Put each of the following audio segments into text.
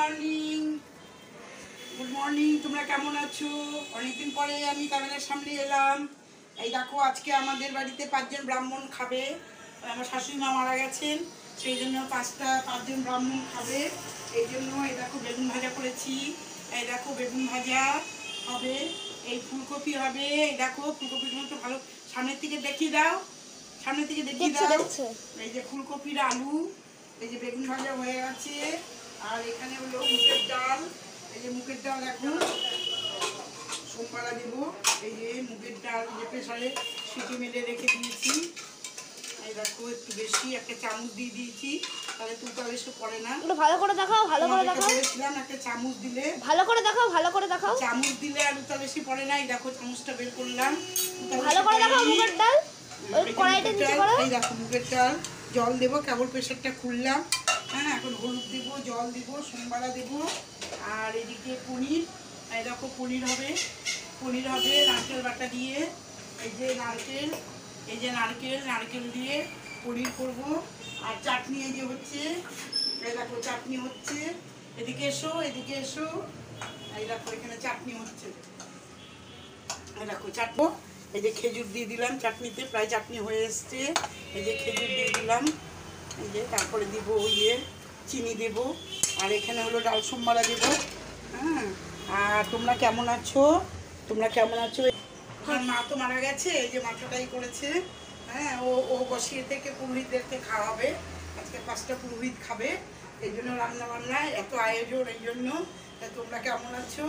Morning, good morning. তোমরা কেমন আছো? অনেকদিন পরে আমি ক্যামেরার সামনে এলাম। এই দেখো, আজকে আমাদের বাড়িতে 5 জন ব্রাহ্মণ খাবে। আমার শাশুড়ি মা মারা গেছেন, সেই জন্য 5 জন ব্রাহ্মণ খাবে। এই জন্য এই দেখো বেগুন ভাজা করেছি। এই দেখো বেগুন ভাজা হবে, এই ফুলকপি হবে। এই দেখো ফুলকপির মতো ভালো সামনের থেকে দেখিয়ে দাও, সামনের থেকে দেখিয়ে দাও। এই যে ফুলকপির আলু, এই যে বেগুন ভাজা হয়ে গেছে। আর এখানে হলো মুগের ডাল। এই যে মুগের ডাল এখন সোমবারা দেবো। এই যে মুগের ডাল যে প্রেসারে সিটি মেলে রেখে দিয়েছি। এই দেখো একটু বেশি একটা চামচ দিয়ে দিয়েছি, তাহলে তুলতে বেশি পড়ে না। ভালো করে দেখাও, ভালো করে দেখাও। বলেছিলাম একটা চামচ দিলে, ভালো করে দেখাও, ভালো করে দেখাও। চামচ দিলে আলুটা বেশি পড়ে না। এই দেখো চামচটা বের করলাম, ভালো করে দেখাও মুগের ডাল। ওই কড়াইটা নিচে করো। এই দেখো মুগের ডাল, জল দেবো, কেবল প্রেসারটা খুললাম। হ্যাঁ, এখন হলুদ দেবো, জল দেবো, সোমবারা দেবো। আর এদিকে পনির, এই দেখো পনির হবে, পনির হবে নারকেল বাটা দিয়ে। এই যে নারকেল, এই যে নারকেল, নারকেল দিয়ে পনির করবো। আর চাটনি এই যে হচ্ছে, এই দেখো চাটনি হচ্ছে। এদিকে এসো, এদিকে এসো। এই দেখো এখানে চাটনি হচ্ছে। এই দেখো চাটবো। এই যে খেজুর দিয়ে দিলাম চাটনিতে, প্রায় চাটনি হয়ে এসছে। এই যে খেজুর দিয়ে দিলাম, এই যে তারপরে দিব ইয়ে চিনি দেব। আর এখানে হলো ডাল সোমবারা দেবো। হ্যাঁ, আর তোমরা কেমন আছো? তোমরা কেমন আছো? আমার মা তো মারা গেছে, এই যে মাথাটাই করেছে। হ্যাঁ, ও বসিয়ে থেকে পুরোহিতদেরকে খাওয়াবে। আজকে 5টা পুরোহিত খাবে, এই জন্য রান্না বান্না এত আয়োজন। এই জন্য তোমরা কেমন আছো?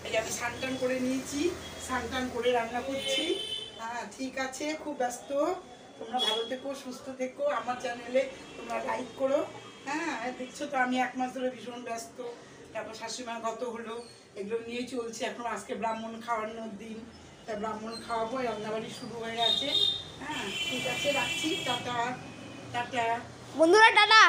এই যে আমি স্নান করে নিয়েছি, স্নান করে রান্না করছি। হ্যাঁ ঠিক আছে, খুব ব্যস্ত। তোমরা ভালো থেকো, সুস্থ থেকো। আমার চ্যানেলে তোমরা লাইক করো। হ্যাঁ, দেখছো তো আমি 1 মাস ধরে ভীষণ ব্যস্ত। তারপর শাশুড়িমা গত হলো, এগুলো নিয়ে চলছে। এখন আজকে ব্রাহ্মণ খাওয়ানোর দিন, তাই ব্রাহ্মণ খাওয়াবো। রান্নাবাড়ি শুরু হয়ে গেছে। হ্যাঁ ঠিক আছে, রাখছি। টাটা টাটা বন্ধুরা, টাটা।